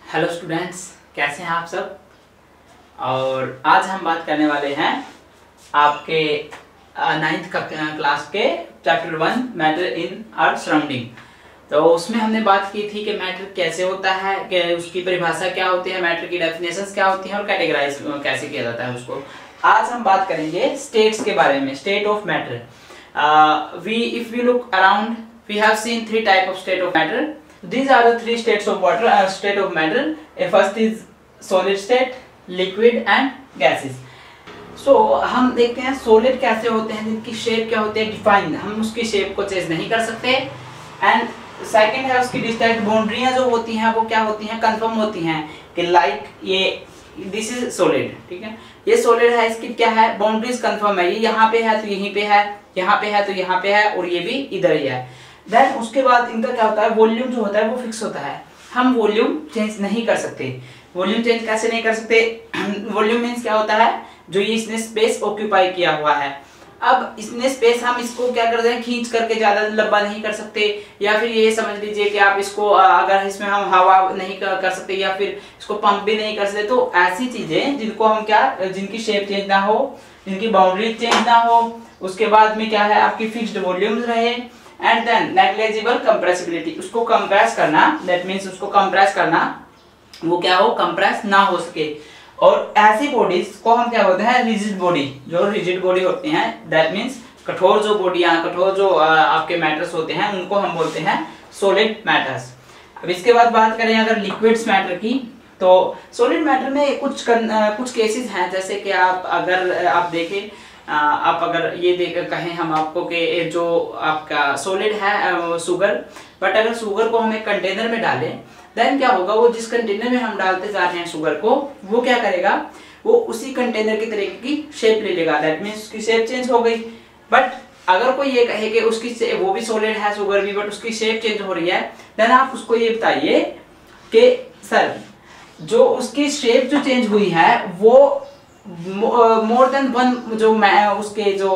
Hello students, कैसे हैं आप सब। और आज हम बात करने वाले हैं आपके 9th क्लास के chapter 1 matter in earth surrounding. तो उसमें हमने बात की थी कि मैटर कैसे होता है, कि उसकी परिभाषा क्या होती है, मैटर की डेफिनेशंस क्या होती हैं और कैटेगराइज कैसे किया जाता है उसको। आज हम बात करेंगे स्टेट्स के बारे में, state of matter. If we look around we have seen 3 type of state of matter. These are the 3 states of water, state of matter. First is solid state, liquid and gases. So हम देखते हैं solid कैसे होते हैं, जिनकी shape क्या होती है डिफाइंड, हम उसकी शेप को चेंज नहीं कर सकते। एंड सेकंड है उसकी डिस्टेंट बाउंड्रियां जो होती हैं वो क्या होती हैं, कंफर्म होती हैं कि लाइक ये दिस इज सॉलिड, ठीक है, ये सॉलिड है, इसकी क्या है बाउंड्रीज कंफर्म है, ये यहाँ पे है तो यहीं पे है, यहाँ पे है तो यहाँ पे है और ये भी इधर ही है। देन उसके बाद इनका क्या होता है, वॉल्यूम जो होता है वो फिक्स होता है, हम वॉल्यूम चेंज नहीं कर सकते। वॉल्यूम चेंज कैसे नहीं कर सकते, वॉल्यूम मींस क्या होता है, जो ये इसने स्पेस ऑक्यूपाई किया हुआ है। अब इसने स्पेस हम इसको क्या करते हैं, खींच करके ज्यादा लंबा नहीं कर सकते, या फिर ये समझ लीजिए कि आप इसको अगर इसमें हम हवा नहीं कर सकते या फिर इसको पंप भी नहीं कर सकते। तो ऐसी चीजें जिनको हम क्या, जिनकी शेप चेंज ना हो, जिनकी बाउंड्री चेंज ना हो, उसके बाद में क्या है आपकी फिक्स्ड वॉल्यूम्स रहे। एंड देन नेग्लिजिबल कंप्रेसिबिलिटी, उसको कंप्रेस करना, दैट मींस उसको कंप्रेस करना, वो क्या हो, कंप्रेस ना हो सके। और ऐसी बॉडीज को हम क्या बोलते हैं, रिजिड बॉडी। जो रिजिड बॉडी होती हैं दैट मींस कठोर जो बॉडियां, कठोर जो आपके मैटर्स होते हैं उनको हम बोलते हैं सॉलिड मैटर्स। अब इसके बाद बात करें अगर लिक्विड्स मैटर की, तो सॉलिड मैटर में कुछ केसेस हैं, जैसे कि अगर आप देखें, आप अगर ये कहें हम आपको कि जो आपका सॉलिड है शुगर, बट अगर शुगर को हम एक कंटेनर में डालें देन क्या होगा, वो जिस कंटेनर में हम डालते जा रहे हैं शुगर को, वो क्या करेगा, वो उसी कंटेनर की तरह की शेप ले लेगा, दैट मींस उसकी शेप चेंज हो गई। बट अगर कोई ये कहे कि उसकी वो भी सॉलिड है शुगर भी, बट उसकी शेप चेंज हो रही है, देन आप उसको ये बताइए कि सर जो उसकी शेप जो चेंज हुई है वो मोर देन वन जो उसके जो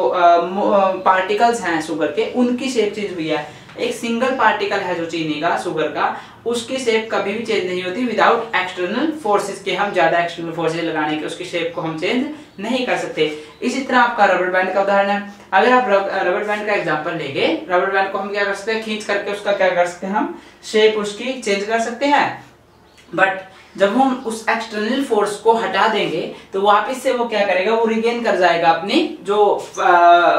पार्टिकल्स हैं शुगर के, उनकी शेप चेंज हुई है। एक सिंगल पार्टिकल है जो चीनी का, शुगर का, उसकी शेप कभी भी चेंज नहीं होती विदाउट एक्सटर्नल फोर्सेस के। हम ज्यादा एक्सटर्नल फोर्सेस लगाने के उसकी शेप को हम चेंज नहीं कर सकते। इसी तरह आपका रबर बैंड का उदाहरण है। अगर आप रबर बैंड का एग्जांपल लेंगे, रबर बैंड को हम क्या कर सकते हैं, खींच करके उसका क्या कर सकते हैं, हम शेप उसकी चेंज कर सकते हैं। बट जब हम उस एक्सटर्नल फोर्स को हटा देंगे तो वापस से वो क्या करेगा, वो रिगेन कर जाएगा अपनी जो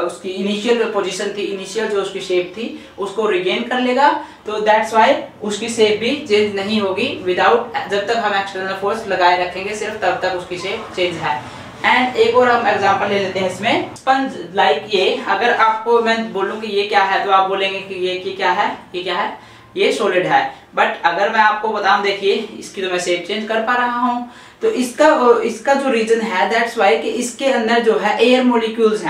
उसकी इनिशियल पोजीशन थी, इनिशियल जो उसकी शेप थी उसको रिगेन कर लेगा। तो दैट्स व्हाई उसकी शेप भी चेंज नहीं होगी विदाउट, जब तक हम एक्सटर्नल फोर्स लगाए रखेंगे सिर्फ तब तक उसकी शेप चेंज है। एंड एक और हम एग्जांपल ले लेते हैं इसमें, स्पंज लाइक ये, अगर आपको मैं बोलूं कि ये क्या है तो आप बोलेंगे कि ये क्या है, ये क्या है, ये सॉलिड है। बट अगर मैं आपको बताऊं, देखिए इसकी तो मैं शेप चेंज कर पा रहा हूं, तो इसका जो रीजन है दैट्स व्हाई कि इसके अंदर जो है एयर मॉलिक्यूल्स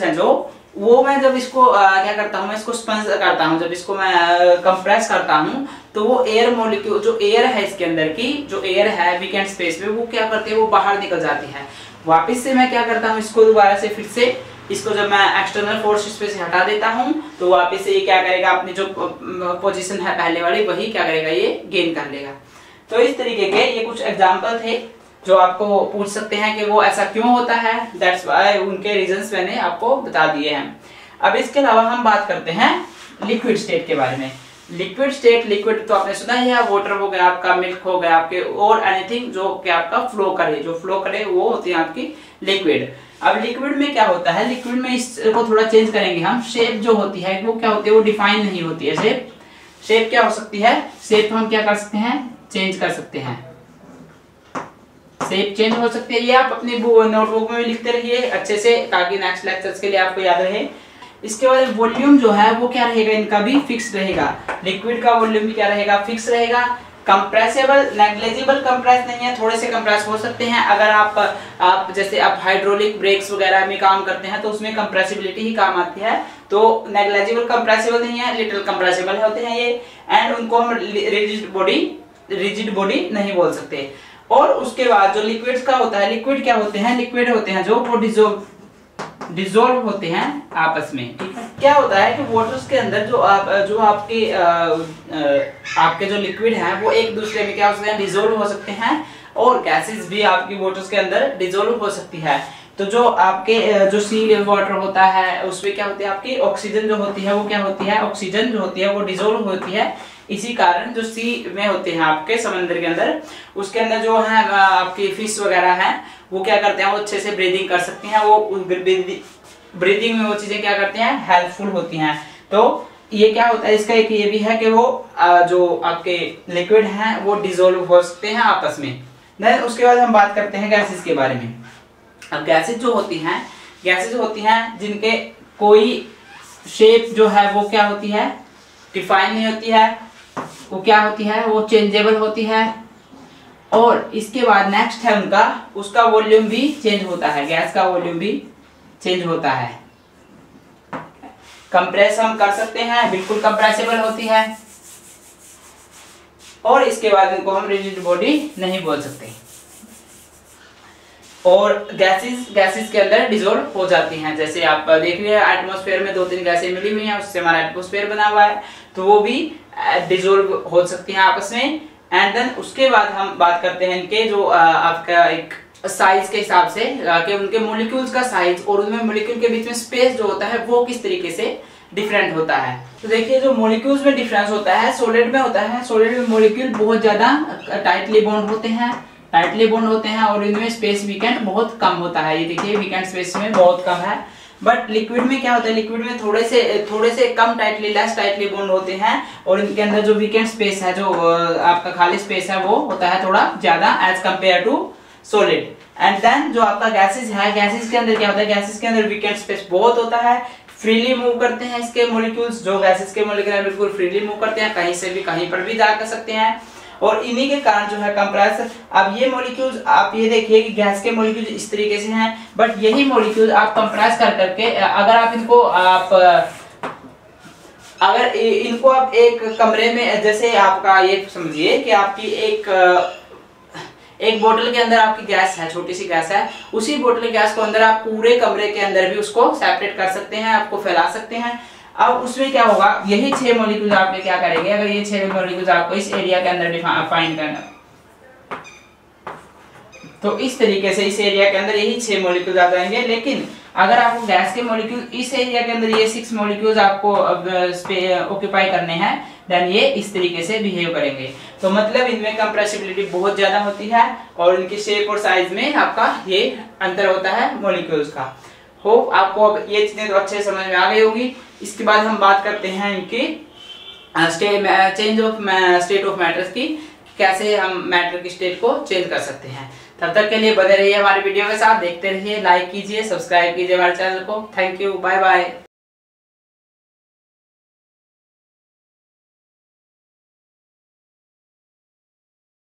हैं, जो वो मैं जब इसको क्या करता हूं, मैं इसको स्पंज करता हूं, जब इसको मैं कंप्रेस करता हूं तो वो एयर मॉलिक्यूल, जो एयर है इसके अंदर की, जो एयर है वीकेंट स्पेस में, वो क्या करते हैं, वो बाहर निकल जाती है। वापिस से मैं क्या करता हूँ, इसको दोबारा से फिर से इसको जब मैं एक्सटर्नल फोर्स इस पे से हटा देता हूं तो वापस से ये क्या करेगा, अपनी जो पोजीशन है पहले वाली वही क्या करेगा, ये गेन कर लेगा। तो इस तरीके के ये कुछ एग्जांपल थे जो आपको पूछ सकते हैं कि वो ऐसा क्यों होता है, दैट्स व्हाई उनके रीजंस मैंने आपको बता दिए हैं। अब इसके अलावा हम बात करते हैं लिक्विड स्टेट के बारे में। लिक्विड स्टेट, लिक्विड तो आपने सुना ही है, वाटर हो गया आपका, मिल्क हो गया आपके, और एनीथिंग जो कि आपका फ्लो करे वो होती है आपकी लिक्विड। अब लिक्विड में क्या होता है, लिक्विड में इसको थोड़ा चेंज करेंगे हम, शेप जो होती है वो क्या होती है, वो डिफाइन नहीं होती है। शेप क्या हो सकती है, शेप हम क्या कर सकते हैं, चेंज कर सकते हैं, शेप चेंज हो सकती है। ये आप अपनी नोटबुक में भी लिखते रहिए अच्छे से, ताकि नेक्स्ट लेक्चर्स के लिए आपको याद रहे। इसके बाद वॉल्यूम जो है वो क्या रहेगा, इनका भी फिक्स रहेगा, लिक्विड का वॉल्यूम भी क्या रहेगा, फिक्स रहेगा। कंप्रेसेबल, नेग्लिजिबल कंप्रेस नहीं है, थोड़े से कंप्रेस हो सकते हैं। अगर आप जैसे आप हाइड्रोलिक ब्रेक्स वगैरह में काम करते हैं तो उसमें कंप्रेसिबिलिटी ही काम आती है, तो नेग्लिजिबल कंप्रेसिबल नहीं है, लिटिल कंप्रेसिबल होते हैं ये। एंड उनको हम रिजिड बॉडी नहीं बोल सकते। और उसके बाद जो लिक्विड्स का होता है, लिक्विड क्या होते हैं, लिक्विड होते हैं जो बॉडी, जो डिसॉल्व होते हैं आपस में, ठीक है। क्या होता है कि वाटर्स के अंदर जो आपके जो लिक्विड हैं वो एक दूसरे में क्या हो सकते हैं, डिसॉल्व हो सकते हैं, और गैसेस भी आपकी वाटर्स के अंदर डिसॉल्व हो सकती है। तो जो आपके जो सी लेवल वाटर होता है उसमें क्या होती है, आपकी ऑक्सीजन जो होती है वो क्या होती है, ऑक्सीजन जो होती है वो डिसॉल्व होती है। इसी कारण जो सी में होते हैं आपके समंदर के अंदर, उसके अंदर जो है आपकी फिश वगैरह है वो क्या करते हैं, वो अच्छे से ब्रीदिंग कर सकती हैं। वो ब्रीदिंग में वो चीजें क्या करते हैं, हेल्पफुल होती हैं। तो ये क्या होता है, इसका एक ये भी है कि वो जो आपके लिक्विड हैं वो डिसॉल्व हो सकते हैं आपस में। देन उसके बाद हम बात करते हैं गैसेस के बारे में। अब गैसेस जो होती हैं जिनके कोई शेप जो है वो क्या होती है, डिफाइन नहीं होती है, वो क्या होती है, वो चेंजेबल होती है। और इसके बाद नेक्स्ट है उसका वॉल्यूम भी चेंज होता है, गैस का वॉल्यूम भी चेंज होता है। कंप्रेस हम कर सकते हैं, बिल्कुल कंप्रेसिबल होती है। और इसके बाद इनको हम रिजिड बॉडी नहीं बोल सकते। और गैसेस के अंदर डिसॉल्व हो जाती हैं। जैसे आप देख रहे हैं एटमॉस्फेयर में 2-3 गैसें मिली हुई हैं, उससे हमारा एटमॉस्फेयर बना हुआ है, तो वो भी डिसॉल्व हो सकती हैं आपस में। एंड देन उसके बाद हम बात करते हैं इनके जो आपका एक साइज के हिसाब से कि उनके मॉलिक्यूल्स का साइज और उनमें मॉलिक्यूल के बीच में स्पेस जो होता है वो किस तरीके से डिफरेंट होता है। तो देखिए जो मॉलिक्यूल्स में डिफरेंस होता है सॉलिड में होता है। सॉलिड में मॉलिक्यूल बहुत ज्यादा टाइटली बॉन्ड होते हैं और इनमें स्पेस वीकेंड बहुत कम होता है। ये देखिए वीकेंड स्पेस में बहुत कम है। बट लिक्विड में क्या होता है, लिक्विड में थोड़े से कम लेस टाइटली बॉन्ड होते हैं और इनके अंदर जो वीकेंड स्पेस है, जो आपका खाली स्पेस है, वो होता है थोड़ा ज्यादा as compare to solid. And then जो आपका गैसेस है, गैसेस के अंदर क्या होता है, गैसेस के अंदर वीकेंड स्पेस बहुत होता है, फ्रीली मूव करते हैं इसके मॉलिक्यूल्स। जो गैसेस के मॉलिक्यूल बिल्कुल फ्रीली मूव करते हैं, कहीं से भी कहीं पर भी जा कर सकते हैं। और इन्हीं के कारण जो है कंप्रेस। अब ये मॉलिक्यूल्स आप ये देखिए कि गैस के मॉलिक्यूल्स इस तरीके से हैं, बट यही मॉलिक्यूल आप कंप्रेस कर करके अगर इनको आप एक कमरे में, जैसे आपका ये समझिए कि आपकी एक बोतल के अंदर आपकी गैस है, छोटी सी गैस है, उसी बोतल गैस को अंदर आप पूरे कमरे के अंदर भी उसको सेपरेट कर सकते हैं, आपको फैला सकते हैं। अब उसमें क्या होगा, यही 6 मॉलिक्यूल्स आपने क्या करेंगे, अगर ये 6 मॉलिक्यूल्स आपको इस एरिया के अंदर फाइंड करना, तो इस तरीके से इस एरिया के अंदर यही 6 मॉलिक्यूल्स आ जाएंगे। लेकिन अगर आपको गैस के मॉलिक्यूल इस एरिया के अंदर ये 6 मॉलिक्यूल्स आपको ऑक्यूपाई करने हैं, देन ये इस तरीके से बिहेव करेंगे। तो मतलब इनमें कंप्रेसिबिलिटी बहुत ज्यादा होती है और इनकी शेप और साइज में आपका ये अंतर होता है मॉलिक्यूल्स का। होप आपको अब ये चीजें तो अच्छे समझ में आ गई होगी। इसके बाद हम बात करते हैं इनकी change of state of matters की, कैसे हम मैटर की स्टेट को चेंज कर सकते हैं। तब तक के लिए बने रहिए हमारे वीडियो के साथ, देखते रहिए, लाइक कीजिए, सब्सक्राइब कीजिए हमारे चैनल को। Thank you, bye bye.